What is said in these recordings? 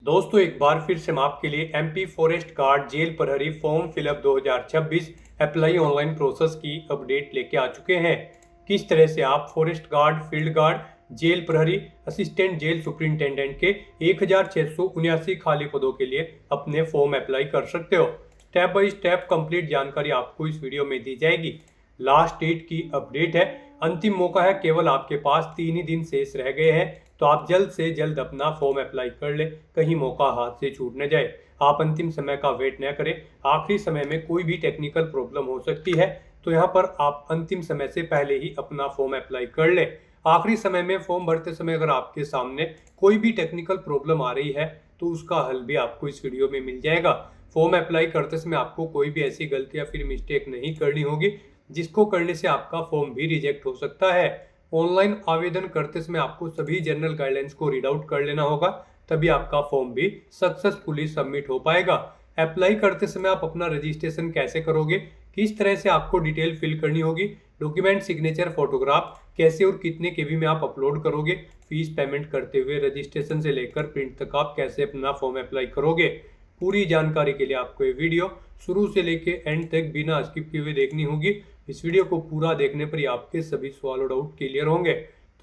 दोस्तों एक बार फिर से हम आपके लिए एमपी फॉरेस्ट गार्ड जेल प्रहरी form fill up 2026 apply online process की अपडेट लेके आ चुके हैं। किस तरह से आप forest guard, field guard, jail प्रहरी, असिस्टेंट जेल सुपरिंटेंडेंट के 1679 खाली पदों के लिए अपने फॉर्म अप्लाई कर सकते हो। स्टेप बाय स्टेप कंप्लीट जानकारी आपको इस वीडियो में दी जाएगी। लास्ट डेट की अपडेट है, अंतिम मौका है, केवल आपके पास 3 ही दिन शेष रह गए हैं, तो आप जल्द से जल्द अपना फॉर्म अप्लाई कर ले, कहीं मौका हाथ से छूट न जाए। आप अंतिम समय का वेट न करें, आखिरी समय में कोई भी टेक्निकल प्रॉब्लम हो सकती है, तो यहाँ पर आप अंतिम समय से पहले ही अपना फॉर्म अप्लाई कर ले। आखिरी समय में फॉर्म भरते समय अगर आपके सामने कोई भी टेक्निकल प्रॉब्लम आ रही है तो उसका हल भी आपको इस वीडियो में मिल जाएगा। फॉर्म अप्लाई करते समय आपको कोई भी ऐसी गलती या फिर मिस्टेक नहीं करनी होगी जिसको करने से आपका फॉर्म भी रिजेक्ट हो सकता है। ऑनलाइन आवेदन करते समय आपको सभी जनरल गाइडलाइंस को रीड आउट कर लेना होगा, तभी आपका फॉर्म भी सक्सेसफुली सबमिट हो पाएगा। अप्लाई करते समय आप अपना रजिस्ट्रेशन कैसे करोगे, किस तरह से आपको डिटेल फिल करनी होगी, डॉक्यूमेंट, सिग्नेचर, फोटोग्राफ कैसे और कितने केबी में आप अपलोड करोगे, फीस पेमेंट करते हुए रजिस्ट्रेशन से लेकर प्रिंट तक आप कैसे अपना फॉर्म अप्लाई करोगे, पूरी जानकारी के लिए आपको ये वीडियो शुरू से लेके एंड तक बिना स्किप किए हुए देखनी होगी। इस वीडियो को पूरा देखने पर ही आपके सभी सवाल और डाउट क्लियर होंगे।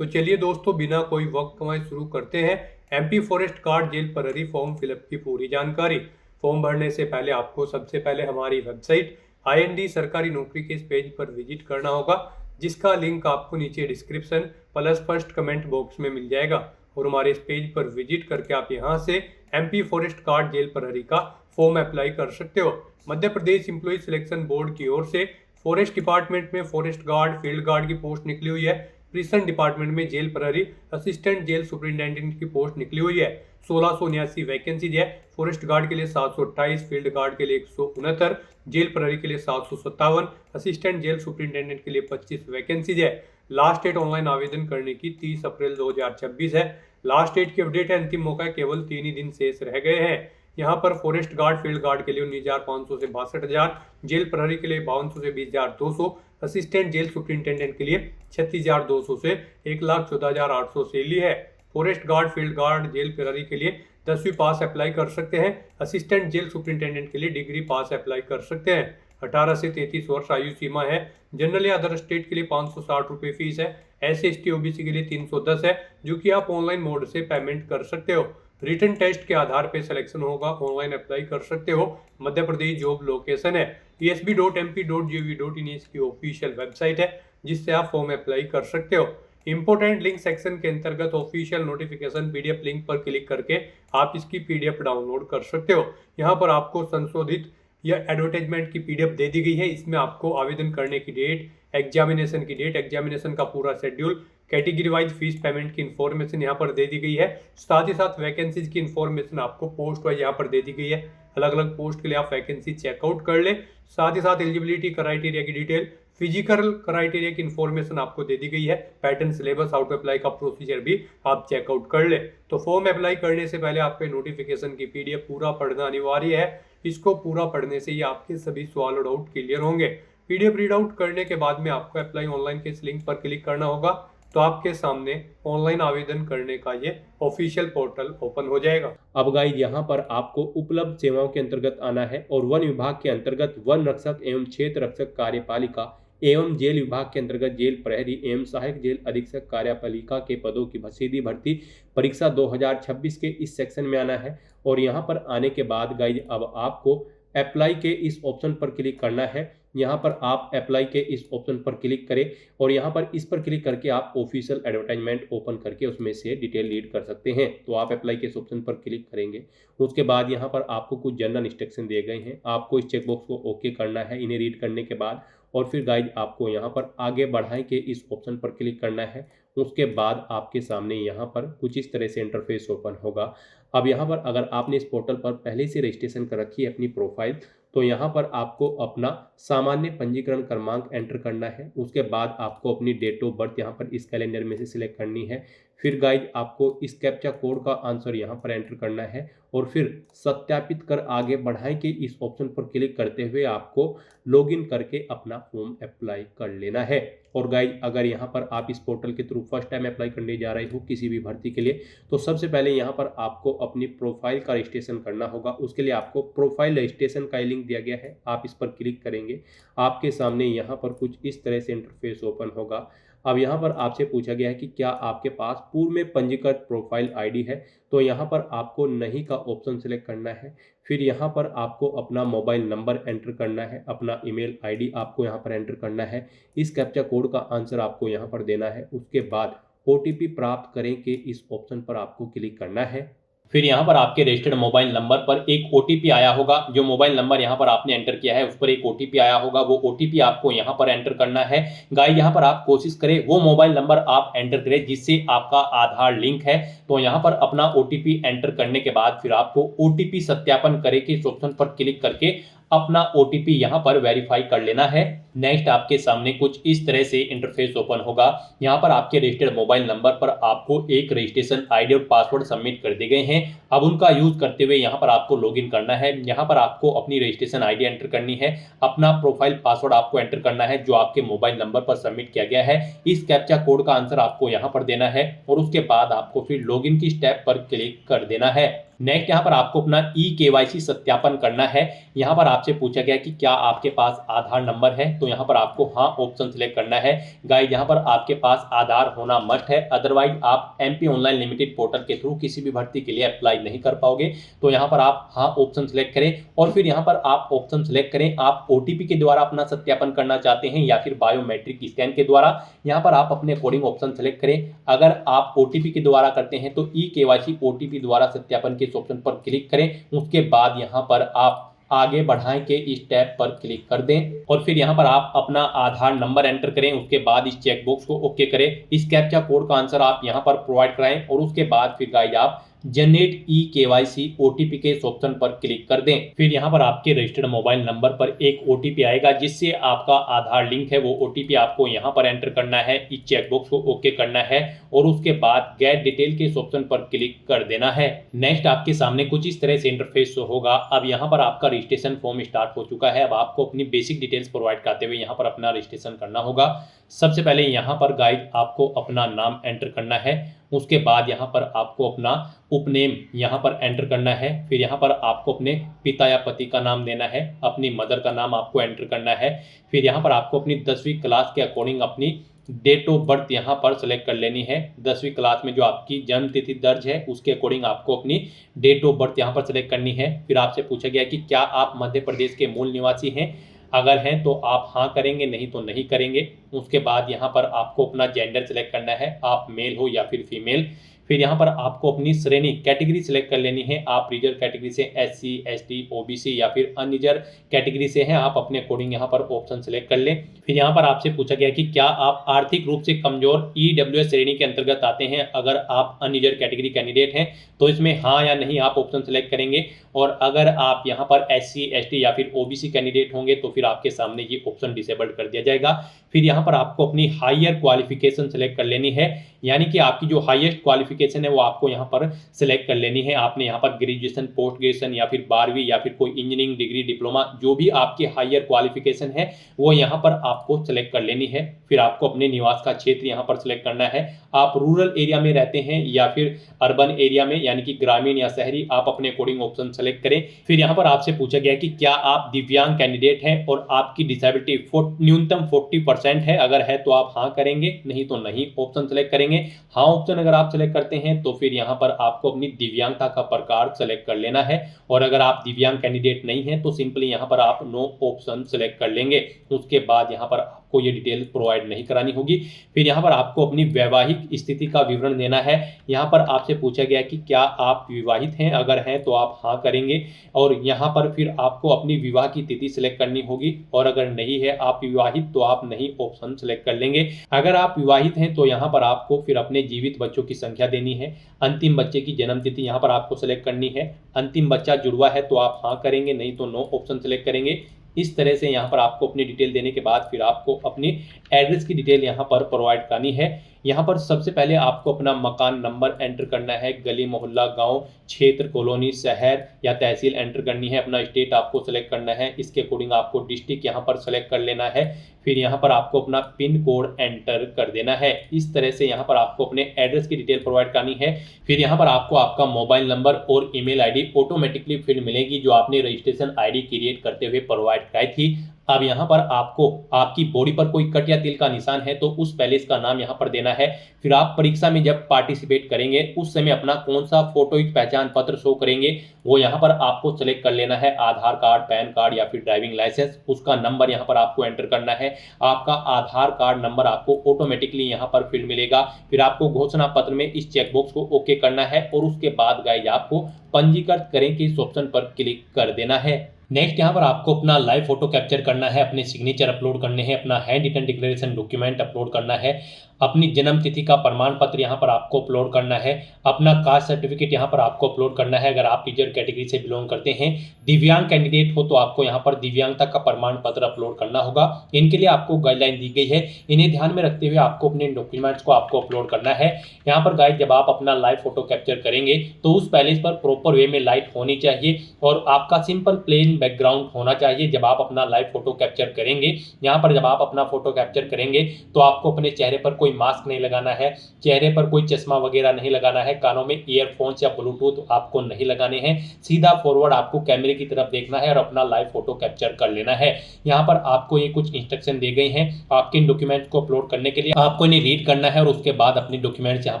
तो चलिए दोस्तों, बिना कोई वक्त कमाए शुरू करते हैं एमपी फॉरेस्ट गार्ड जेल प्रहरी फॉर्म फिलअप की पूरी जानकारी। फॉर्म भरने से पहले आपको सबसे पहले हमारी वेबसाइट IND सरकारी नौकरी के इस पेज पर विजिट करना होगा, जिसका लिंक आपको नीचे description plus first comment box में मिल जाएगा। और हमारे इस पेज पर विजिट करके आप यहां से एमपी फॉरेस्ट गार्ड जेल प्रहरी का फॉर्म अप्लाई कर सकते हो। Madhya Pradesh employ selection board की ओर से फॉरेस्ट डिपार्टमेंट में फॉरेस्ट गार्ड, फील्ड गार्ड की पोस्ट निकली हुई है। प्रिजन डिपार्टमेंट में जेल प्रहरी, असिस्टेंट जेल सुपरिंटेंडेंट की पोस्ट निकली हुई है। 1679 वैकेंसीज है। फॉरेस्ट गार्ड के लिए 728, फील्ड गार्ड के लिए 169, जेल प्रहरी के लिए 757, असिस्टेंट जेल सुपरिंटेंडेंट के लिए 25 वैकेंसीज है। लास्ट डेट ऑनलाइन आवेदन करने की 30 अप्रैल 2026 है। लास्ट डेट की अपडेट है, अंतिम मौका है, केवल 3 ही दिन शेष रह गए हैं। यहाँ पर फॉरेस्ट गार्ड, फील्ड गार्ड के लिए 19,500 से 62,000, जेल प्रहरी के लिए 5200 से 20,200, असिस्टेंट जेल सुपरिंटेंडेंट के लिए 36,200 से 1,14,800 सैलरी है। Forest guard, field guard, jail प्रहरी के लिए 10वीं पास अप्लाई कर सकते हैं। असिस्टेंट जेल सुपरिंटेंडेंट के लिए डिग्री पास अप्लाई कर सकते हैं। 18 से 33 वर्ष आयु सीमा है। जनरल या अदर स्टेट के लिए 560 रुपये फीस है। SC/ST OBC के लिए 310 है, जो कि आप ऑनलाइन मोड से पेमेंट कर सकते हो। रिटन टेस्ट के आधार पर सिलेक्शन होगा, ऑनलाइन अप्लाई कर सकते हो। मध्य प्रदेश जॉब लोकेशन है esb.mp.gov.in इसकी ऑफिशियल वेबसाइट है, जिससे आप फॉर्म अप्लाई कर सकते हो। इंपोर्टेंट लिंक सेक्शन के अंतर्गत ऑफिशियल नोटिफिकेशन PDF लिंक पर क्लिक करके आप इसकी PDF डाउनलोड कर सकते हो। यहाँ पर आपको संशोधित या एडवर्टाइजमेंट की PDF दे दी गई है। इसमें आपको आवेदन करने की डेट, एग्जामिनेशन की डेट, एग्जामिनेशन का पूरा schedule, category wise fees payment की इन्फॉर्मेशन यहाँ पर दे दी गई है। साथ ही साथ वैकेंसीज की इन्फॉर्मेशन आपको पोस्ट वाइज यहाँ पर दे दी गई है। अलग अलग पोस्ट के लिए आप वैकेंसी चेकआउट कर ले। साथ ही साथ एलिजिबिलिटी क्राइटेरिया की डिटेल, फिजिकल क्राइटेरिया की इन्फॉर्मेशन आपको दे दी गई है। Pattern, syllabus, how to apply का प्रोसीजर भी आप चेकआउट कर ले। तो फॉर्म अप्लाई करने से पहले आपके नोटिफिकेशन की PDF पूरा पढ़ना अनिवार्य है। इसको पूरा पढ़ने से ही आपके सभी सवाल और डाउट क्लियर होंगे। PDF रीड आउट करने के बाद में आपको अप्लाई ऑनलाइन के इस लिंक पर क्लिक करना होगा, तो आपके सामने ऑनलाइन आवेदन करने का ये ऑफिशियल पोर्टल ओपन हो जाएगा। अब गाइस यहाँ पर आपको उपलब्ध सेवाओं के अंतर्गत आना है और वन विभाग के अंतर्गत वन रक्षक एवं क्षेत्र रक्षक कार्यपालिका एवं जेल विभाग के अंतर्गत जेल प्रहरी एवं सहायक जेल अधीक्षक कार्यपालिका के पदों की सीधी भर्ती परीक्षा 2026 के इस सेक्शन में आना है। और यहाँ पर आने के बाद गाइस अब आपको अप्लाई के इस ऑप्शन पर क्लिक करना है। यहाँ पर आप अप्लाई के इस ऑप्शन पर क्लिक करें और यहाँ पर इस पर क्लिक करके आप ऑफिशियल एडवर्टाइजमेंट ओपन करके उसमें से डिटेल रीड कर सकते हैं। तो आप अप्लाई के इस ऑप्शन पर क्लिक करेंगे, उसके बाद यहाँ पर आपको कुछ जनरल इंस्ट्रक्शन दिए गए हैं, आपको इस चेकबॉक्स को ओके करना है इन्हें रीड करने के बाद। और फिर गाइज आपको यहाँ पर आगे बढ़ाएं के इस ऑप्शन पर क्लिक करना है। उसके बाद आपके सामने यहाँ पर कुछ इस तरह से इंटरफेस ओपन होगा। अब यहाँ पर अगर आपने इस पोर्टल पर पहले से रजिस्ट्रेशन कर रखी है अपनी प्रोफाइल, तो यहाँ पर आपको अपना सामान्य पंजीकरण क्रमांक एंटर करना है। उसके बाद आपको अपनी डेट ऑफ बर्थ यहाँ पर इस कैलेंडर में से सिलेक्ट करनी है। फिर गाइज आपको इस कैप्चा कोड का आंसर यहाँ पर एंटर करना है और फिर सत्यापित कर आगे बढ़ाएं के इस ऑप्शन पर क्लिक करते हुए आपको लॉगिन करके अपना फॉर्म अप्लाई कर लेना है। और गाइज अगर यहाँ पर आप इस पोर्टल के थ्रू फर्स्ट टाइम अप्लाई करने जा रहे हो किसी भी भर्ती के लिए, तो सबसे पहले यहाँ पर आपको अपनी प्रोफाइल का रजिस्ट्रेशन करना होगा। उसके लिए आपको प्रोफाइल रजिस्ट्रेशन का लिंक दिया गया है, आप इस पर क्लिक करेंगे, आपके सामने यहाँ पर कुछ इस तरह से इंटरफेस ओपन होगा। अब यहाँ पर आपसे पूछा गया है कि क्या आपके पास पूर्व में पंजीकृत प्रोफाइल आईडी है, तो यहाँ पर आपको नहीं का ऑप्शन सेलेक्ट करना है। फिर यहाँ पर आपको अपना मोबाइल नंबर एंटर करना है, अपना ईमेल आईडी आपको यहाँ पर एंटर करना है, इस कैप्चा कोड का आंसर आपको यहाँ पर देना है। उसके बाद ओटीपी प्राप्त करें के इस ऑप्शन पर आपको क्लिक करना है। फिर यहाँ पर आपके रजिस्टर्ड मोबाइल नंबर पर एक ओटीपी आया होगा। जो मोबाइल नंबर यहाँ पर आपने एंटर किया है उस पर एक ओटीपी आया होगा, वो ओटीपी आपको यहाँ पर एंटर करना है। गाइस यहाँ पर आप कोशिश करें वो मोबाइल नंबर आप एंटर करें जिससे आपका आधार लिंक है। तो यहाँ पर अपना ओटीपी एंटर करने के बाद फिर आपको ओटीपी सत्यापन करें के इस ऑप्शन पर क्लिक करके अपना ओटीपी यहाँ पर वेरीफाई कर लेना है। नेक्स्ट आपके सामने कुछ इस तरह से इंटरफेस ओपन होगा। यहाँ पर आपके रजिस्टर्ड मोबाइल नंबर पर आपको एक रजिस्ट्रेशन आईडी और पासवर्ड सबमिट कर दिए गए हैं। अब उनका यूज करते हुए यहाँ पर आपको लॉगिन करना है। यहाँ पर आपको अपनी रजिस्ट्रेशन आईडी एंटर करनी है, अपना प्रोफाइल पासवर्ड आपको एंटर करना है जो आपके मोबाइल नंबर पर सबमिट किया गया है। इस कैप्चा कोड का आंसर आपको यहाँ पर देना है और उसके बाद आपको फिर लॉगिन की स्टेप पर क्लिक कर देना है। नेक्स्ट यहाँ पर आपको अपना ई-केवाईसी सत्यापन करना है। यहाँ पर आपसे पूछा गया कि क्या आपके पास आधार नंबर है, तो यहाँ पर आपको हाँ ऑप्शन सेलेक्ट करना है। गाइस यहाँ पर आपके पास आधार होना मस्ट है, अदरवाइज आप एमपी ऑनलाइन लिमिटेड पोर्टल के थ्रू किसी भी भर्ती के लिए अप्लाई नहीं कर पाओगे। तो यहाँ पर आप हाँ ऑप्शन सेलेक्ट करें और फिर यहाँ पर आप ऑप्शन सेलेक्ट करें आप ओटीपी के द्वारा अपना सत्यापन करना चाहते हैं या फिर बायोमेट्रिक स्कैन के द्वारा। यहाँ पर आप अपने अकॉर्डिंग ऑप्शन सेलेक्ट करें। अगर आप ओटीपी के द्वारा करते हैं तो ई-केवाईसी ओटीपी द्वारा सत्यापन के इस ऑप्शन पर क्लिक करें। उसके बाद यहाँ पर आप आगे बढ़ाएं के इस टैब पर क्लिक कर दें और फिर यहाँ पर आप अपना आधार नंबर एंटर करें। उसके बाद इस चेक बॉक्स को ओके करें। इस कैप्चा कोड का आंसर आप यहाँ पर प्रोवाइड कराएं और उसके बाद फिर गाइस आप जनरेट ई-केवाईसी ओटीपी के इस ऑप्शन पर क्लिक कर दें। फिर यहाँ पर आपके रजिस्टर्ड मोबाइल नंबर पर एक ओटीपी आएगा जिससे आपका आधार लिंक है। वो ओटीपी आपको यहाँ पर एंटर करना है, इस चेकबॉक्स को ओके करना है और उसके बाद गेट डिटेल के इस ऑप्शन पर क्लिक कर देना है। नेक्स्ट आपके सामने कुछ इस तरह से इंटरफेस होगा। अब यहाँ पर आपका रजिस्ट्रेशन फॉर्म स्टार्ट हो चुका है। अब आपको अपनी बेसिक डिटेल्स प्रोवाइड करते हुए यहाँ पर अपना रजिस्ट्रेशन करना होगा। सबसे पहले यहाँ पर गाइड आपको अपना नाम एंटर करना है। उसके बाद यहाँ पर आपको अपना उपनेम यहाँ पर एंटर करना है। फिर यहाँ पर आपको अपने पिता या पति का नाम देना है, अपनी मदर का नाम आपको एंटर करना है। फिर यहाँ पर आपको अपनी 10वीं क्लास के अकॉर्डिंग अपनी डेट ऑफ बर्थ यहाँ पर सेलेक्ट कर लेनी है। 10वीं क्लास में जो आपकी जन्म तिथि दर्ज है उसके अकॉर्डिंग आपको अपनी डेट ऑफ बर्थ यहाँ पर सेलेक्ट करनी है। फिर आपसे पूछा गया कि क्या आप मध्य प्रदेश के मूल निवासी हैं, अगर हैं तो आप हाँ करेंगे, नहीं तो नहीं करेंगे। उसके बाद यहाँ पर आपको अपना जेंडर सेलेक्ट करना है, आप मेल हो या फिर फीमेल। फिर यहाँ पर आपको अपनी श्रेणी कैटेगरी सेलेक्ट कर लेनी है, आप रिजर्व कैटेगरी से एससी, एसटी, ओबीसी या फिर अनरिजर्व कैटेगरी से हैं, आप अपने अकॉर्डिंग यहाँ पर ऑप्शन सेलेक्ट कर लें। फिर यहाँ पर आपसे पूछा गया कि क्या आप आर्थिक रूप से कमजोर ईडब्ल्यूएस श्रेणी के अंतर्गत आते हैं। अगर आप अनरिजर्व कैटेगरी कैंडिडेट हैं तो इसमें हाँ या नहीं आप ऑप्शन सेलेक्ट करेंगे और अगर आप यहाँ पर एससी, एसटी या फिर ओबीसी कैंडिडेट होंगे तो फिर आपके सामने ये ऑप्शन डिसेबल्ड कर दिया जाएगा। फिर यहाँ पर आपको अपनी हायर क्वालिफिकेशन सेलेक्ट कर लेनी है, यानी कि आपकी जो हाईएस्ट क्वालिफिकेशन है वो आपको यहाँ पर सिलेक्ट कर लेनी है। आपने यहाँ पर ग्रेजुएशन, पोस्ट ग्रेजुएशन या फिर 12वीं या फिर कोई इंजीनियरिंग डिग्री, डिप्लोमा, जो भी आपकी हायर क्वालिफिकेशन है वो यहाँ पर आपको सिलेक्ट कर लेनी है। फिर आपको अपने निवास का क्षेत्र यहाँ पर सिलेक्ट करना है, आप रूरल एरिया में रहते हैं या फिर अर्बन एरिया में यानी कि ग्रामीण या शहरी, आप अपने अकॉर्डिंग ऑप्शन सेलेक्ट करें। फिर यहाँ पर आपसे पूछा गया कि क्या आप दिव्यांग कैंडिडेट हैं और आपकी डिसेबिलिटी न्यूनतम 40% है, अगर है तो आप हाँ करेंगे, नहीं तो नहीं ऑप्शन सेलेक्ट करेंगे। हाँ ऑप्शन अगर आप सेलेक्ट करते हैं तो फिर यहाँ पर आपको अपनी दिव्यांगता का प्रकार सेलेक्ट कर लेना है और अगर आप दिव्यांग कैंडिडेट नहीं हैं तो सिंपली यहाँ पर आप नो ऑप्शन सेलेक्ट कर लेंगे। उसके बाद यहाँ पर आपको ये डिटेल प्रोवाइड नहीं करानी होगी। फिर यहाँ पर आपको अपनी वैवाहिक स्थिति का विवरण देना है। यहाँ पर आपसे पूछा गया कि क्या आप विवाहित हैं, अगर हैं तो आप हाँ करेंगे और यहाँ पर फिर आपको अपनी विवाह की तिथि सेलेक्ट करनी होगी और अगर नहीं है आप विवाहित तो आप नहीं ऑप्शन सेलेक्ट कर लेंगे। अगर आप विवाहित हैं तो यहाँ पर आपको फिर अपने जीवित बच्चों की संख्या देनी है, अंतिम बच्चे की जन्म तिथि यहाँ पर आपको सेलेक्ट करनी है। अंतिम बच्चा जुड़वा है तो आप हाँ करेंगे, नहीं तो नो ऑप्शन सेलेक्ट करेंगे। इस तरह से यहाँ पर आपको अपनी डिटेल देने के बाद फिर आपको अपनी एड्रेस की डिटेल यहाँ पर प्रोवाइड करनी है। यहाँ पर सबसे पहले आपको अपना मकान नंबर एंटर करना है, गली मोहल्ला गांव क्षेत्र कॉलोनी शहर या तहसील एंटर करनी है, अपना स्टेट आपको सेलेक्ट करना है, इसके अकॉर्डिंग आपको डिस्ट्रिक्ट यहाँ पर सेलेक्ट कर लेना है, फिर यहाँ पर आपको अपना पिन कोड एंटर कर देना है। इस तरह से यहाँ पर आपको अपने एड्रेस की डिटेल प्रोवाइड करनी है। फिर यहाँ पर आपको आपका मोबाइल नंबर और ईमेल आईडी ऑटोमेटिकली फिर मिलेगी जो आपने रजिस्ट्रेशन आईडी क्रिएट करते हुए प्रोवाइड कराई थी। अब यहाँ पर आपको आपकी बॉडी पर कोई कट या तिल का निशान है तो उस पैलेस का नाम यहाँ पर देना है। फिर आप परीक्षा में जब पार्टिसिपेट करेंगे उस समय अपना कौन सा फोटो पहचान पत्र शो करेंगे वो यहाँ पर आपको सेलेक्ट कर लेना है, आधार कार्ड, पैन कार्ड या फिर ड्राइविंग लाइसेंस, उसका नंबर यहाँ पर आपको एंटर करना है। आपका आधार कार्ड नंबर आपको ऑटोमेटिकली यहाँ पर फिर मिलेगा। फिर आपको घोषणा पत्र में इस चेकबॉक्स को ओके करना है और उसके बाद गाइज आपको पंजीकृत करें कि इस ऑप्शन पर क्लिक कर देना है। नेक्स्ट यहाँ पर आपको अपना लाइव फोटो कैप्चर करना है, अपने सिग्नेचर अपलोड करने हैं, अपना handwritten declaration document upload करना है, अपनी जन्म तिथि का प्रमाण पत्र यहाँ पर आपको अपलोड करना है, अपना कास्ट सर्टिफिकेट यहाँ पर आपको अपलोड करना है अगर आप रिजर्व कैटेगरी से बिलोंग करते हैं। दिव्यांग कैंडिडेट हो तो आपको यहाँ पर दिव्यांगता का प्रमाण पत्र अपलोड करना होगा। इनके लिए आपको गाइडलाइन दी गई है, इन्हें ध्यान में रखते हुए आपको अपने डॉक्यूमेंट्स को आपको अपलोड करना है। यहाँ पर गाइड जब आप अपना लाइव फोटो कैप्चर करेंगे तो उस पैलेस पर प्रॉपर वे में लाइट होनी चाहिए और आपका सिंपल प्लेन बैकग्राउंड होना चाहिए जब आप अपना लाइव फोटो कैप्चर करेंगे। यहाँ पर जब आप अपना फोटो कैप्चर करेंगे तो आपको अपने चेहरे पर कोई मास्क नहीं लगाना है, चेहरे पर कोई चश्मा वगैरह नहीं लगाना है, कानों में ईयरफोन्स या ब्लूटूथ आपको नहीं लगाने हैं, सीधा फॉरवर्ड आपको कैमरे की तरफ देखना है और अपना लाइव फोटो कैप्चर कर लेना है। यहाँ पर आपको ये कुछ इंस्ट्रक्शन दी गई हैं आपके इन डॉक्यूमेंट्स को अपलोड करने के लिए, आपको इन्हें रीड करना है और उसके बाद अपने डॉक्यूमेंट्स यहाँ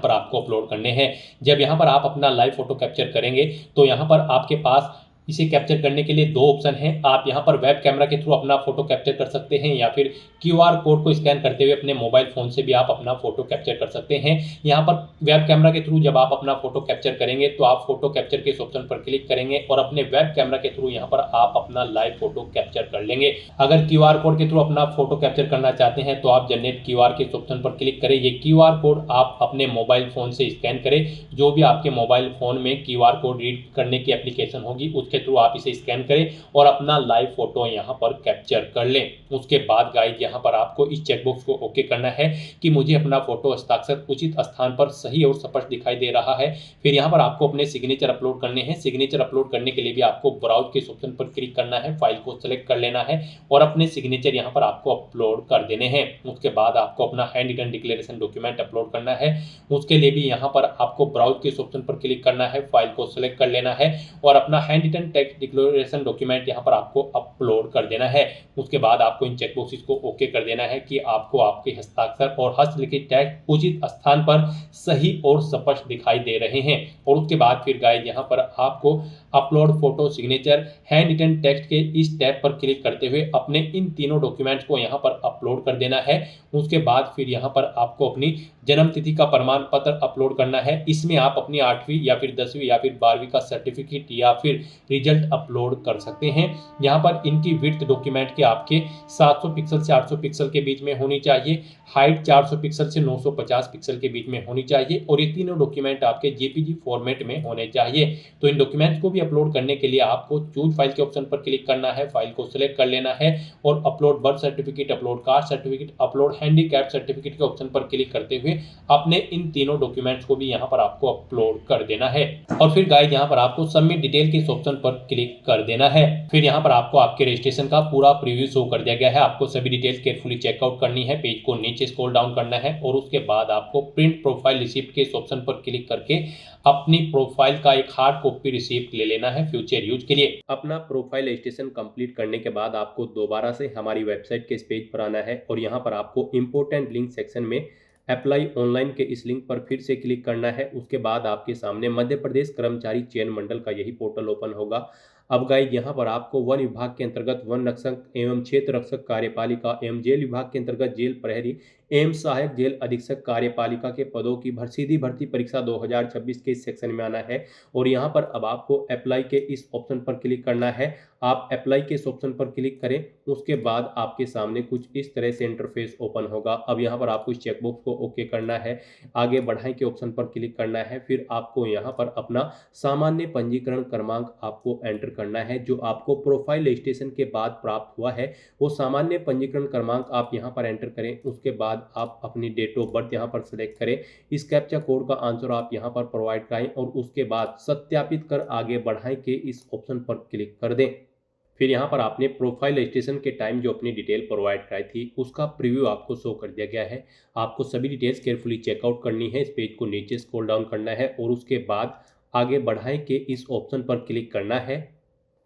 पर आपको अपलोड करने हैं। जब यहाँ पर आप अपना लाइव फोटो कैप्चर करेंगे तो यहाँ पर आपके पास इसे कैप्चर करने के लिए दो ऑप्शन हैं। आप यहाँ पर वेब कैमरा के थ्रू अपना फोटो कैप्चर कर सकते हैं या फिर क्यूआर कोड को स्कैन करते हुए अपने मोबाइल फोन से भी आप अपना फोटो कैप्चर कर सकते हैं। यहाँ पर वेब कैमरा के थ्रू जब आप अपना फोटो कैप्चर करेंगे तो आप फोटो कैप्चर के इस ऑप्शन पर क्लिक करेंगे और अपने वेब कैमरा के थ्रू यहाँ पर आप अपना लाइव फोटो कैप्चर कर लेंगे। अगर क्यूआर कोड के थ्रू अपना फोटो कैप्चर करना चाहते हैं तो आप जनरेट क्यूआर के इस ऑप्शन पर क्लिक करें। ये क्यूआर कोड आप अपने मोबाइल फोन से स्कैन करें, जो भी आपके मोबाइल फोन में क्यूआर कोड रीड करने की एप्लीकेशन होगी उसके थ्रू आप इसे स्कैन करें और अपना लाइव फोटो यहाँ पर कैप्चर कर लें। उसके बाद गाइड यहाँ पर आपको इस चेकबॉक्स को ओके करना है कि मुझे अपना फोटो हस्ताक्षर उचित स्थान पर सही और स्पष्ट दिखाई दे रहा है। फिर यहाँ पर आपको अपने सिग्नेचर अपलोड करने हैं। सिग्नेचर अपलोड करने के लिए भी आपको ब्राउज के ऑप्शन पर क्लिक करना है, फाइल को सेलेक्ट कर लेना है और अपने सिग्नेचर यहाँ पर आपको अपलोड कर देने हैं। उसके बाद आपको अपना handwritten declaration document upload करना है। उसके लिए भी यहाँ पर आपको ब्राउज के ऑप्शन पर क्लिक करना है, फाइल को सेलेक्ट कर लेना है और अपना handwritten text declaration document यहाँ पर आपको अपलोड कर देना है। उसके बाद आपको इन चेकबॉक्सेस को ओके कर देना है कि आपको आपके हस्ताक्षर और हस्तलिखित टेक्स्ट उचित स्थान पर सही और स्पष्ट दिखाई दे रहे हैं। और उसके बाद फिर गाइड यहाँ पर आपको upload photo signature handwritten text के इस टैब पर क्लिक करते हुए अपने इन तीनों डॉक्यूमेंट्स को यहाँ पर अपलोड कर देना है। उसके बाद फिर यहाँ पर आपको अपनी जन्म तिथि का प्रमाण पत्र अपलोड करना है। इसमें आप अपनी 8वीं या फिर 10वीं या फिर 12वीं का सर्टिफिकेट या फिर रिजल्ट अपलोड कर सकते हैं। यहाँ पर इनकी विड्थ डॉक्यूमेंट के आपके 700 पिक्सल से 800 पिक्सल के बीच में होनी चाहिए, हाइट 400 पिक्सल से 950 पिक्सल के बीच में होनी चाहिए और ये तीनों डॉक्यूमेंट आपके जेपीजी फॉर्मेट में होने चाहिए। तो इन डॉक्यूमेंट्स को भी अपलोड करने के लिए आपको चूज फाइल के ऑप्शन पर क्लिक करना है, फाइल को सिलेक्ट कर लेना है और upload birth certificate, upload caste certificate, upload handicap certificate के ऑप्शन पर क्लिक करते हुए अपने इन तीनों डॉक्यूमेंट्स को भी यहाँ पर आपको अपलोड कर देना है। और फिर गाइस यहाँ पर आपको सबमिट डिटेल के ऑप्शन पर क्लिक कर देना है। फिर यहाँ पर आपको आपके रजिस्ट्रेशन का पूरा प्रीव्यू शो कर दिया गया है। आपको सभी डिटेल्स केयरफुली चेकआउट करनी है, पेज को नीचे स्क्रॉल डाउन करना है और उसके बाद आपको प्रिंट प्रोफाइल रिसिप्ट के इस ऑप्शन पर क्लिक करके अपनी प्रोफाइल का एक हार्ड कॉपी रिसिप्ट ले लेना है फ्यूचर यूज के लिए। अपना प्रोफाइल रजिस्ट्रेशन कंप्लीट करने के बाद आपको दोबारा से हमारी वेबसाइट के इस पेज पर आना है और यहाँ पर आपको इंपोर्टेंट लिंक सेक्शन में अप्लाई ऑनलाइन के इस लिंक पर फिर से क्लिक करना है। उसके बाद आपके सामने मध्य प्रदेश कर्मचारी चयन मंडल का यही पोर्टल ओपन होगा। अब गाइस यहाँ पर आपको वन विभाग के अंतर्गत वन रक्षक एवं क्षेत्र रक्षक कार्यपालिका एवं जेल विभाग के अंतर्गत जेल प्रहरी एवं सहायक जेल अधीक्षक कार्यपालिका के पदों की सीधी भर्ती परीक्षा 2026 के इस सेक्शन में आना है और यहाँ पर अब आपको अप्लाई के इस ऑप्शन पर क्लिक करना है। आप अप्लाई के इस ऑप्शन पर क्लिक करें, उसके बाद आपके सामने कुछ इस तरह से इंटरफेस ओपन होगा। अब यहाँ पर आपको इस चेकबॉक्स को ओके करना है, आगे बढ़ाएं के ऑप्शन पर क्लिक करना है, फिर आपको यहाँ पर अपना सामान्य पंजीकरण क्रमांक आपको एंटर करना है जो आपको प्रोफाइल रजिस्ट्रेशन के बाद प्राप्त हुआ है। वो सामान्य पंजीकरण क्रमांक आप यहाँ पर एंटर करें। उसके बाद आप अपनी डेट ऑफ बर्थ यहाँ पर सेलेक्ट करें। इस कैप्चा कोड का आंसर आप यहाँ पर प्रोवाइड कराएं और उसके बाद सत्यापित कर आगे बढ़ाएं के इस ऑप्शन पर क्लिक कर दें। फिर यहाँ पर आपने प्रोफाइल रजिस्ट्रेशन के टाइम जो अपनी डिटेल प्रोवाइड कराई थी उसका प्रीव्यू आपको शो कर दिया गया है। आपको सभी डिटेल्स केयरफुली चेकआउट करनी है। इस पेज को नीचे स्क्रॉल डाउन करना है और उसके बाद आगे बढ़ाएं के इस ऑप्शन पर क्लिक करना है।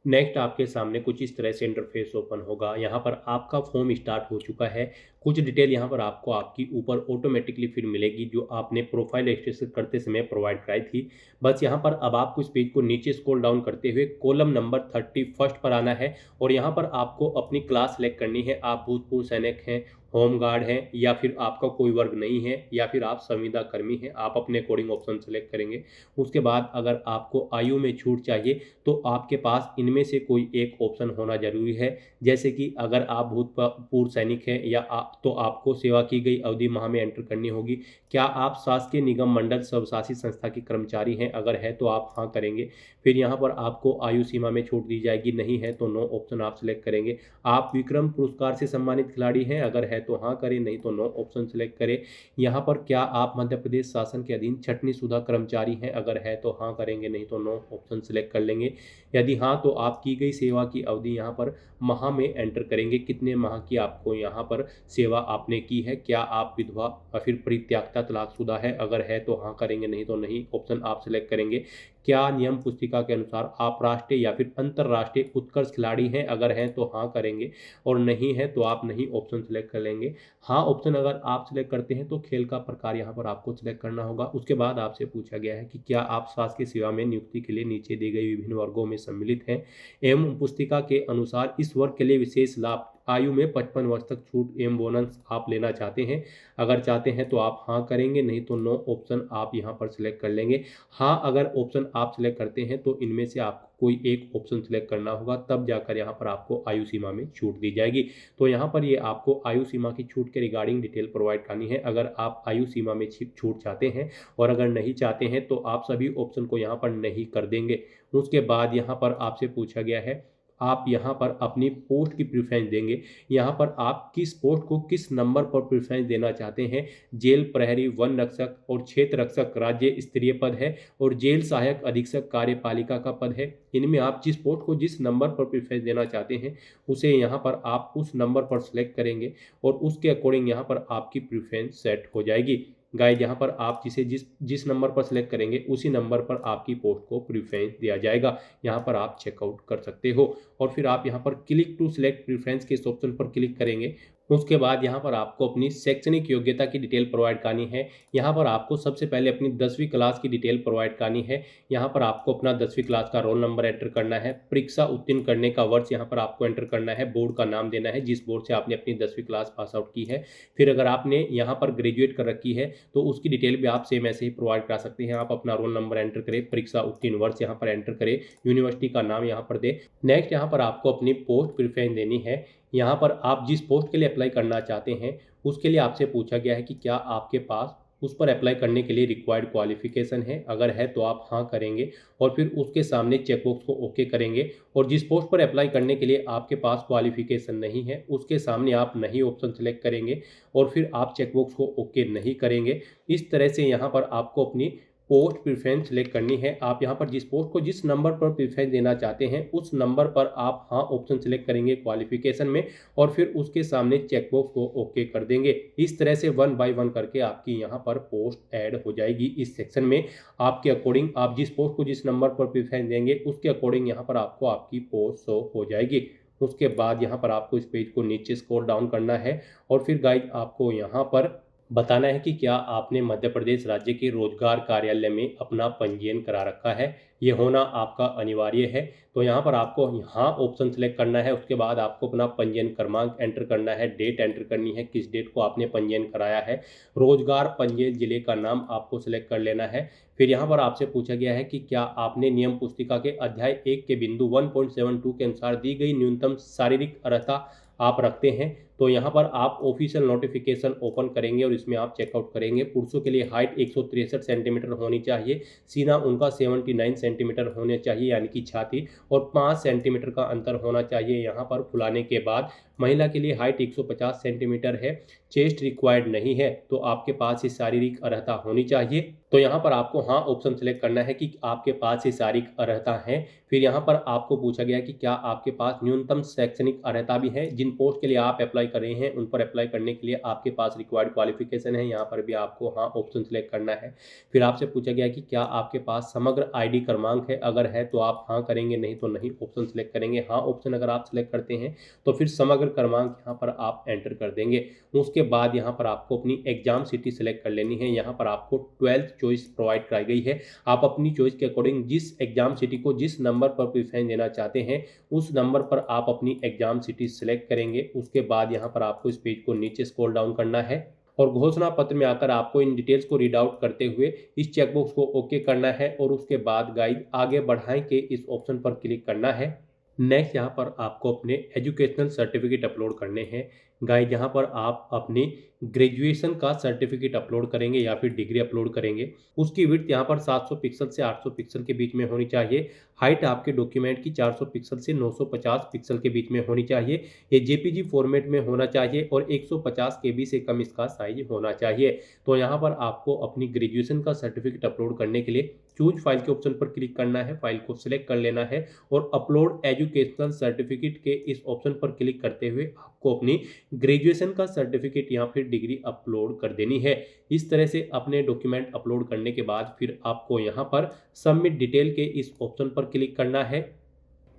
नेक्स्ट आपके सामने कुछ इस तरह से इंटरफेस ओपन होगा। यहाँ पर आपका फॉर्म स्टार्ट हो चुका है। कुछ डिटेल यहाँ पर आपको आपकी ऊपर ऑटोमेटिकली फिर मिलेगी जो आपने प्रोफाइल रजिस्ट्रेशन करते समय प्रोवाइड कराई थी। बस यहाँ पर अब आपको इस पेज को नीचे स्क्रॉल डाउन करते हुए कॉलम नंबर 31 पर आना है और यहाँ पर आपको अपनी क्लास सेलेक्ट करनी है। आप भूतपूर्व सैनिक हैं, होम गार्ड हैं या फिर आपका कोई वर्ग नहीं है या फिर आप संविदा कर्मी हैं, आप अपने अकॉर्डिंग ऑप्शन सेलेक्ट करेंगे। उसके बाद अगर आपको आयु में छूट चाहिए तो आपके पास इनमें से कोई एक ऑप्शन होना जरूरी है। जैसे कि अगर आप भूतपूर्व सैनिक हैं या तो आपको सेवा की गई अवधि माह में एंटर करनी होगी। क्या आप शासकीय निगम मंडल स्वशासी संस्था के कर्मचारी हैं? अगर है तो आप हाँ करेंगे। फिर यहाँ पर आपको आयु सीमा में छूट दी जाएगी, नहीं है तो नो ऑप्शन आप सिलेक्ट करेंगे। आप विक्रम पुरस्कार से सम्मानित खिलाड़ी हैं? अगर है तो हाँ करें, नहीं तो नो ऑप्शन सिलेक्ट करें। यहाँ पर क्या आप मध्य प्रदेश शासन के अधीन छटनी सुधा कर्मचारी हैं? अगर है तो हाँ करेंगे, नहीं तो नो ऑप्शन सिलेक्ट कर लेंगे। यदि हाँ तो आप की गई सेवा की अवधि यहाँ पर माह में एंटर करेंगे। कितने माह की आपको यहाँ पर सेवा आपने की है। क्या आप विधवा या फिर परित्यक्ता तलाकशुदा है? अगर है तो हाँ करेंगे, नहीं तो नहीं ऑप्शन आप सिलेक्ट करेंगे। क्या नियम पुस्तिका के अनुसार आप राष्ट्रीय या फिर अंतर्राष्ट्रीय उत्कर्ष खिलाड़ी हैं? अगर हैं तो हाँ करेंगे और नहीं है तो आप नहीं ऑप्शन सिलेक्ट कर लेंगे। हाँ ऑप्शन अगर आप सिलेक्ट करते हैं तो खेल का प्रकार यहाँ पर आपको सिलेक्ट करना होगा। उसके बाद आपसे पूछा गया है कि क्या आप शासकीय सेवा में नियुक्ति के लिए नीचे दी गई विभिन्न वर्गों में सम्मिलित हैं एवं पुस्तिका के अनुसार इस वर्ग के लिए विशेष लाभ आयु में 55 वर्ष तक छूट एवं बोनस आप लेना चाहते हैं। अगर चाहते हैं तो आप हाँ करेंगे, नहीं तो नो ऑप्शन आप यहाँ पर सिलेक्ट कर लेंगे। हाँ अगर ऑप्शन आप सिलेक्ट करते हैं तो इनमें से आपको कोई एक ऑप्शन सिलेक्ट करना होगा, तब जाकर यहाँ पर आपको आयु सीमा में छूट दी जाएगी। तो यहाँ पर ये आपको आयु सीमा की छूट के रिगार्डिंग डिटेल प्रोवाइड करनी है। अगर आप आयु सीमा में छूट चाहते हैं और अगर नहीं चाहते हैं तो आप सभी ऑप्शन को यहाँ पर नहीं कर देंगे। उसके बाद यहाँ पर आपसे पूछा गया है आप यहाँ पर अपनी पोस्ट की प्रेफरेंस देंगे। यहाँ पर आप किस पोस्ट को किस नंबर पर प्रेफरेंस देना चाहते हैं। जेल प्रहरी, वन रक्षक और क्षेत्र रक्षक राज्य स्तरीय पद है और जेल सहायक अधीक्षक कार्यपालिका का पद है। इनमें आप जिस पोस्ट को जिस नंबर पर प्रेफरेंस देना चाहते हैं उसे यहाँ पर आप उस नंबर पर सेलेक्ट करेंगे और उसके अकॉर्डिंग यहाँ पर आपकी प्रेफरेंस सेट हो जाएगी। गाइड यहाँ पर आप जिस नंबर पर सेलेक्ट करेंगे उसी नंबर पर आपकी पोस्ट को प्रेफरेंस दिया जाएगा। यहाँ पर आप चेकआउट कर सकते हो और फिर आप यहाँ पर क्लिक टू सिलेक्ट प्रेफरेंस के इस ऑप्शन पर क्लिक करेंगे। उसके बाद यहाँ पर आपको अपनी शैक्षणिक योग्यता की डिटेल प्रोवाइड करनी है। यहाँ पर आपको सबसे पहले अपनी 10वीं क्लास की डिटेल प्रोवाइड करनी है। यहाँ पर आपको अपना 10वीं क्लास का रोल नंबर एंटर करना है। परीक्षा उत्तीर्ण करने का वर्ष यहाँ पर आपको एंटर करना है। बोर्ड का नाम देना है जिस बोर्ड से आपने अपनी 10वीं क्लास पास आउट की है। फिर अगर आपने यहाँ पर ग्रेजुएट कर रखी है तो उसकी डिटेल भी आप सेम ऐसे ही प्रोवाइड करा सकते हैं। आप अपना रोल नंबर एंटर करें, परीक्षा उत्तीर्ण वर्ष यहाँ पर एंटर करें, यूनिवर्सिटी का नाम यहाँ पर दें। नेक्स्ट यहाँ पर आपको अपनी पोस्ट प्रेफरेंस देनी है। यहाँ पर आप जिस पोस्ट के लिए अप्लाई करना चाहते हैं उसके लिए आपसे पूछा गया है कि क्या आपके पास उस पर अप्लाई करने के लिए रिक्वायर्ड क्वालिफिकेशन है। अगर है तो आप हाँ करेंगे और फिर उसके सामने चेकबॉक्स को ओके करेंगे। और जिस पोस्ट पर अप्लाई करने के लिए आपके पास क्वालिफिकेशन नहीं है उसके सामने आप नहीं ऑप्शन सेलेक्ट करेंगे और फिर आप चेकबॉक्स को ओके नहीं करेंगे। इस तरह से यहाँ पर आपको अपनी पोस्ट प्रेफरेंस सेलेक्ट करनी है। आप यहाँ पर जिस पोस्ट को जिस नंबर पर प्रेफरेंस देना चाहते हैं उस नंबर पर आप हाँ ऑप्शन सेलेक्ट करेंगे क्वालिफिकेशन में और फिर उसके सामने चेकबॉक्स को ओके कर देंगे। इस तरह से 1 बाय 1 करके आपकी यहाँ पर पोस्ट ऐड हो जाएगी। इस सेक्शन में आपके अकॉर्डिंग आप जिस पोस्ट को जिस नंबर पर प्रेफरेंस देंगे उसके अकॉर्डिंग यहाँ पर आपको आपकी पोस्ट शो हो जाएगी। उसके बाद यहाँ पर आपको इस पेज को नीचे स्क्रॉल डाउन करना है और फिर गाइड आपको यहाँ पर बताना है कि क्या आपने मध्य प्रदेश राज्य के रोजगार कार्यालय में अपना पंजीयन करा रखा है। ये होना आपका अनिवार्य है। तो यहाँ पर आपको हाँ ऑप्शन सेलेक्ट करना है। उसके बाद आपको अपना पंजीयन क्रमांक एंटर करना है, डेट एंटर करनी है, किस डेट को आपने पंजीयन कराया है, रोजगार पंजीयन जिले का नाम आपको सेलेक्ट कर लेना है। फिर यहाँ पर आपसे पूछा गया है कि क्या आपने नियम पुस्तिका के अध्याय 1 के बिंदु 1.72 के अनुसार दी गई न्यूनतम शारीरिक अर्हता आप रखते हैं तो यहाँ पर आप ऑफिशियल नोटिफिकेशन ओपन करेंगे और इसमें आप चेकआउट करेंगे। पुरुषों के लिए हाइट 163 सेंटीमीटर होनी चाहिए, सीना उनका 79 सेंटीमीटर होने चाहिए यानी कि छाती, और 5 सेंटीमीटर का अंतर होना चाहिए यहाँ पर फुलाने के बाद। महिला के लिए हाइट 150 सेंटीमीटर है, चेस्ट रिक्वायर्ड नहीं है, तो आपके पास ये शारीरिक अर्हता होनी चाहिए। तो यहाँ पर आपको हाँ ऑप्शन सेलेक्ट करना है कि आपके पास ये शारीरिक अर्हता है। फिर यहाँ पर आपको पूछा गया कि क्या आपके पास न्यूनतम शैक्षणिक अर्हता भी है। जिन पोस्ट के लिए आप अप्लाई कर रहे हैं उन पर अप्लाई करने के लिए आपके पास रिक्वायर्ड क्वालिफिकेशन है, यहाँ पर भी आपको हाँ ऑप्शन सेलेक्ट करना है। फिर आपसे पूछा गया कि क्या आपके पास समग्र ID क्रमांक है, अगर है तो आप हाँ करेंगे, नहीं तो नहीं ऑप्शन सेलेक्ट करेंगे। हाँ ऑप्शन अगर आप सेलेक्ट करते हैं तो फिर समग्र क्रमांक यहाँ पर आप एंटर कर देंगे। उसके बाद यहाँ पर आपको अपनी एग्जाम सिटी सेलेक्ट कर लेनी है। यहाँ पर आपको 12th चॉइस प्रोवाइड कराई गई है। आप अपनी चॉइस के अकॉर्डिंग जिस एग्जाम सिटी को जिस नंबर पर प्रेफरेंस देना चाहते हैं उस नंबर पर आप अपनी एग्जाम सिटी सेलेक्ट करेंगे। उसके बाद यहाँ पर आपको इस पेज को नीचे स्क्रॉल डाउन करना है और घोषणा पत्र में आकर आपको इन डिटेल्स को रीड आउट करते हुए इस चेकबॉक्स को ओके करना है और उसके बाद गाइड आगे बढ़ाएं के इस ऑप्शन पर क्लिक करना है। नेक्स्ट यहाँ पर आपको अपने एजुकेशनल सर्टिफिकेट अपलोड करने हैं। गाइड यहाँ पर आप अपनी ग्रेजुएशन का सर्टिफिकेट अपलोड करेंगे या फिर डिग्री अपलोड करेंगे। उसकी विड्थ यहाँ पर 700 पिक्सल से 800 पिक्सल के बीच में होनी चाहिए। हाइट आपके डॉक्यूमेंट की 400 पिक्सल से 950 पिक्सल के बीच में होनी चाहिए। ये JPG फॉर्मेट में होना चाहिए और 150 KB से कम इसका साइज होना चाहिए। तो यहाँ पर आपको अपनी ग्रेजुएशन का सर्टिफिकेट अपलोड करने के लिए चूज फाइल के ऑप्शन पर क्लिक करना है, फाइल को सिलेक्ट कर लेना है और अपलोड एजुकेशनल सर्टिफिकेट के इस ऑप्शन पर क्लिक करते हुए आपको अपनी ग्रेजुएशन का सर्टिफिकेट या फिर डिग्री अपलोड कर देनी है। इस तरह से अपने डॉक्यूमेंट अपलोड करने के बाद फिर आपको यहाँ पर सबमिट डिटेल के इस ऑप्शन पर क्लिक करना है।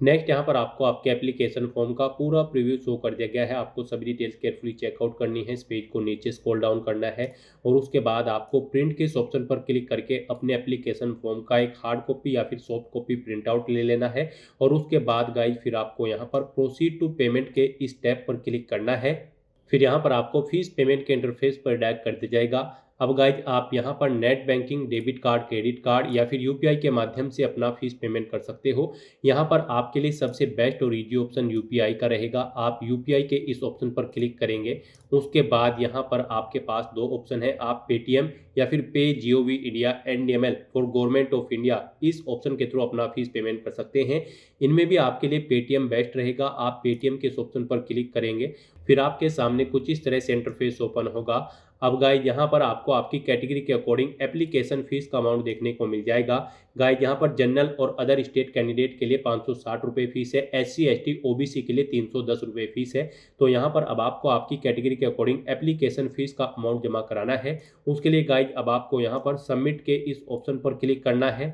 नेक्स्ट यहाँ पर आपको आपके एप्लीकेशन फॉर्म का पूरा प्रीव्यू शो कर दिया गया है। आपको सभी डिटेल्स केयरफुली चेकआउट करनी है। इस पेज को नीचे स्क्रॉल डाउन करना है और उसके बाद आपको प्रिंट के इस ऑप्शन पर क्लिक करके अपने एप्लीकेशन फॉर्म का एक हार्ड कॉपी या फिर सॉफ्ट कॉपी प्रिंट आउट ले लेना है और उसके बाद गाइस फिर आपको यहाँ पर प्रोसीड टू पेमेंट के इस टैब पर क्लिक करना है। फिर यहाँ पर आपको फीस पेमेंट के इंटरफेस पर डायरेक्ट कर दिया जाएगा। अब गाइज आप यहाँ पर net banking, debit card, credit card या फिर UPI के माध्यम से अपना फीस पेमेंट कर सकते हो। यहाँ पर आपके लिए सबसे बेस्ट और ईजी ऑप्शन UPI का रहेगा। आप UPI के इस ऑप्शन पर क्लिक करेंगे। उसके बाद यहाँ पर आपके पास दो ऑप्शन है, आप पेटीएम या फिर पे GOV India NDML for government of India, इस ऑप्शन के थ्रू अपना फीस पेमेंट कर सकते हैं। इनमें भी आपके लिए पेटीएम बेस्ट रहेगा। आप पेटीएम के इस ऑप्शन पर क्लिक करेंगे, फिर आपके सामने कुछ इस तरह से इंटरफेस ओपन होगा। अब गाइज यहाँ पर आपको आपकी कैटेगरी के अकॉर्डिंग एप्लीकेशन फीस का अमाउंट देखने को मिल जाएगा। गाइज यहाँ पर जनरल और अदर स्टेट कैंडिडेट के लिए 560 रुपये फीस है, SC ST OBC के लिए 310 रुपये फीस है। तो यहाँ पर अब आपको आपकी कैटेगरी के अकॉर्डिंग एप्लीकेशन फीस का अमाउंट जमा कराना है। उसके लिए गाइज अब आपको यहाँ पर सबमिट के इस ऑप्शन पर क्लिक करना है।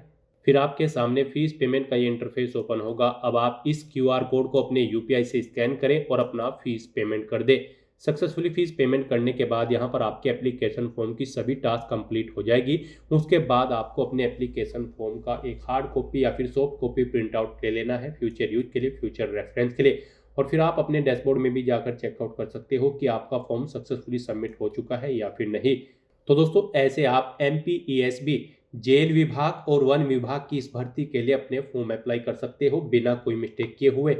फिर आपके सामने फीस पेमेंट का ये इंटरफेस ओपन होगा। अब आप इस QR कोड को अपने UPI से स्कैन करें और अपना फीस पेमेंट कर दें। सक्सेसफुली फीस पेमेंट करने के बाद यहाँ पर आपके एप्लीकेशन फॉर्म की सभी टास्क कंप्लीट हो जाएगी। उसके बाद आपको अपने एप्लीकेशन फॉर्म का एक हार्ड कॉपी या फिर सॉफ्ट कॉपी प्रिंट आउट ले लेना है, फ्यूचर यूज के लिए, फ्यूचर रेफरेंस के लिए। और फिर आप अपने डैशबोर्ड में भी जाकर चेकआउट कर सकते हो कि आपका फॉर्म सक्सेसफुली सबमिट हो चुका है या फिर नहीं। तो दोस्तों ऐसे आप MPESB जेल विभाग और वन विभाग की इस भर्ती के लिए अपने फॉर्म अप्लाई कर सकते हो बिना कोई मिस्टेक किए हुए।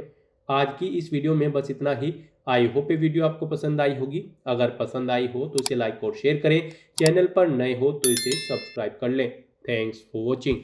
आज की इस वीडियो में बस इतना ही। आई होप ये वीडियो आपको पसंद आई होगी। अगर पसंद आई हो तो इसे लाइक और शेयर करें। चैनल पर नए हो तो इसे सब्सक्राइब कर लें। Thanks for watching.